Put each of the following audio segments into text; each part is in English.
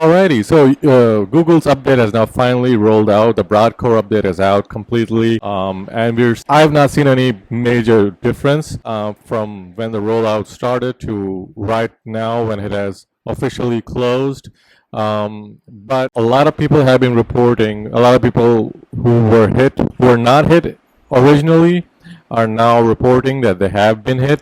Alrighty, so Google's update has now finally rolled out. The broad core update is out completely, and I've not seen any major difference from when the rollout started to right now when it has officially closed. But a lot of people have been reporting. A lot of people who were not hit originally, are now reporting that they have been hit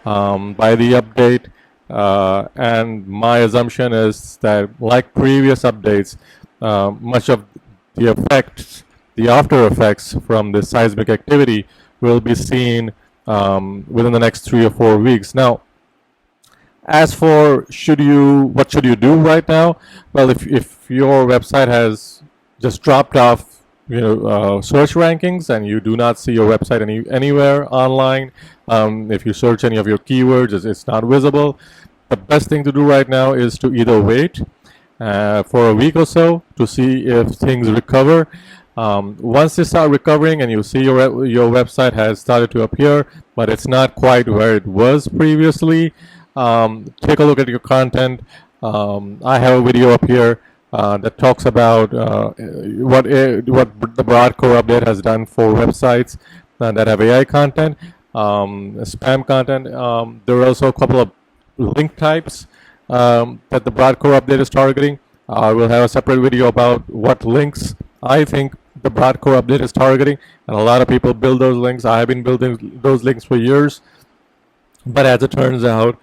by the update. And my assumption is that, like previous updates, much of the effects, the after effects from this seismic activity will be seen within the next 3 or 4 weeks. Now, as for what should you do right now? Well, if your website has just dropped off, search rankings, and you do not see your website anywhere online, if you search any of your keywords, it's not visible. The best thing to do right now is to either wait for a week or so to see if things recover. Once they start recovering and you see your website has started to appear, but it's not quite where it was previously, take a look at your content. I have a video up here that talks about what the broad core update has done for websites that have AI content, spam content. There are also a couple of link types that the broad core update is targeting. We'll have a separate video about what links I think the broad core update is targeting, and a lot of people build those links. I have been building those links for years, but as it turns out,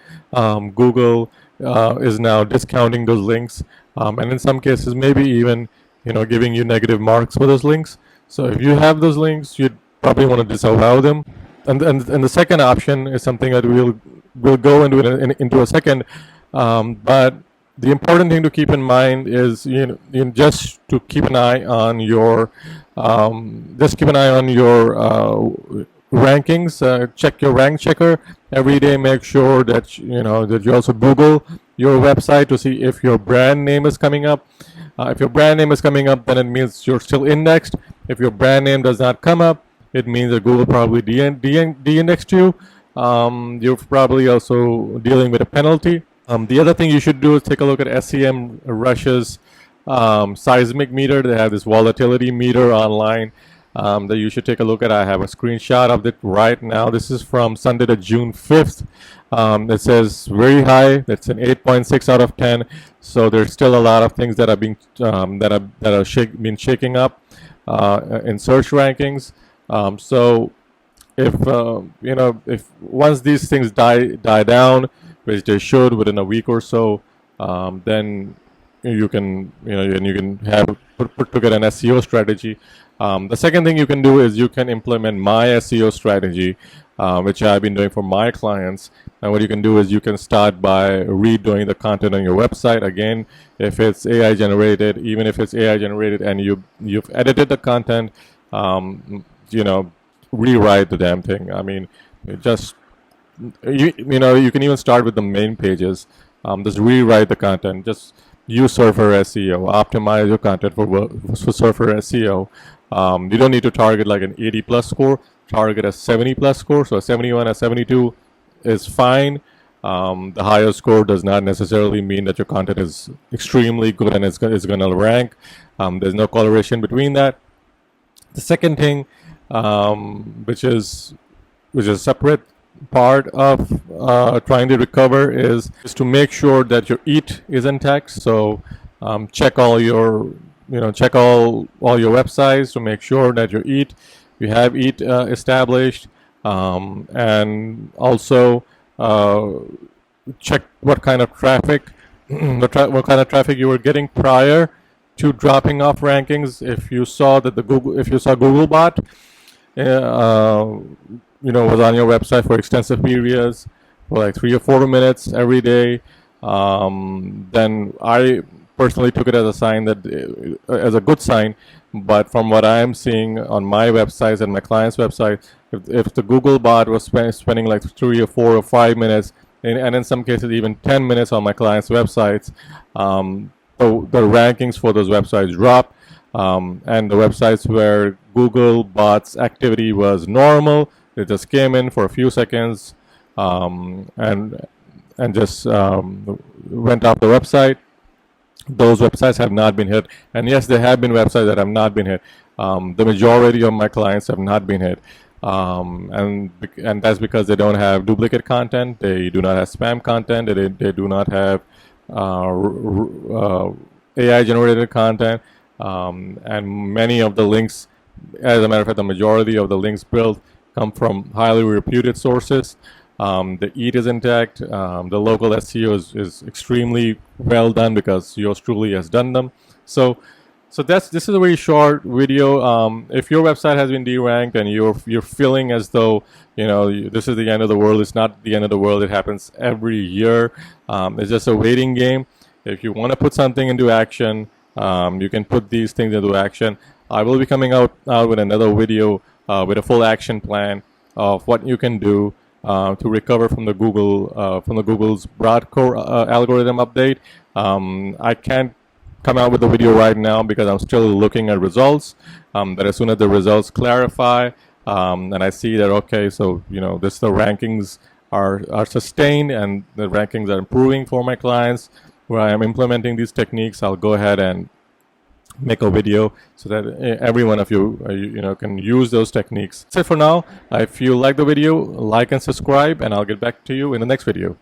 Google is now discounting those links, and in some cases maybe even giving you negative marks for those links. So if you have those links, you'd probably want to disavow them. And the second option is something that we'll go into a second. But the important thing to keep in mind is just to keep an eye on your rankings. Check your rank checker every day. Make sure that that you also Google your website to see if your brand name is coming up. If your brand name is coming up, then it means you're still indexed. If your brand name does not come up, it means that Google probably de-indexed you. You're probably also dealing with a penalty. The other thing you should do is take a look at SEM Russia's seismic meter. They have this volatility meter online that you should take a look at. I have a screenshot of it right now. This is from Sunday to June 5th. It says very high. It's an 8.6 out of 10. So there's still a lot of things that are being been shaking up in search rankings. So if once these things die down, which they should within a week or so, then you can put together an SEO strategy. The second thing you can do is you can implement my SEO strategy, which I've been doing for my clients. And what you can do is you can start by redoing the content on your website. Again, if it's AI generated, even if it's AI generated and you've edited the content, rewrite the damn thing. I mean, you can even start with the main pages. Just rewrite the content. Just use Surfer SEO. Optimize your content for Surfer SEO. You don't need to target like an 80 plus score. Target a 70 plus score. So a 71, a 72 is fine. The higher score does not necessarily mean that your content is extremely good and it's going to rank. There's no correlation between that. The second thing, which is a separate part of trying to recover, is to make sure that your EAT is intact. So check all your websites to make sure that you have EAT established, and also check what kind of traffic you were getting prior to dropping off rankings. If you saw Googlebot was on your website for extensive periods, for like 3 or 4 minutes every day, then I personally took it as a sign as a good sign. But from what I am seeing on my websites and my clients' website, if the Googlebot was spending like 3 or 4 or 5 minutes, and in some cases even 10 minutes on my clients' websites, the rankings for those websites drop. And the websites where Googlebot's activity was normal, it just came in for a few seconds and just went off the website. those websites have not been hit. And yes, there have been websites that have not been hit. The majority of my clients have not been hit. And that's because they don't have duplicate content, they do not have spam content, they do not have AI generated content, and many of the links, as a matter of fact, the majority of the links built come from highly reputed sources. The EAT is intact. The local SEO is extremely well done because yours truly has done them. So this is a very short video. If your website has been deranked and you're feeling as though this is the end of the world, it's not the end of the world. It happens every year. It's just a waiting game. If you want to put something into action, you can put these things into action. I will be coming out with another video with a full action plan of what you can do to recover from the Google's broad core algorithm update. I can't come out with the video right now because I'm still looking at results. But as soon as the results clarify, and I see that okay, so the rankings are sustained and the rankings are improving for my clients where I am implementing these techniques, I'll go ahead and make a video so that every one of you can use those techniques. That's it for now. If you like the video, like and subscribe, and I'll get back to you in the next video.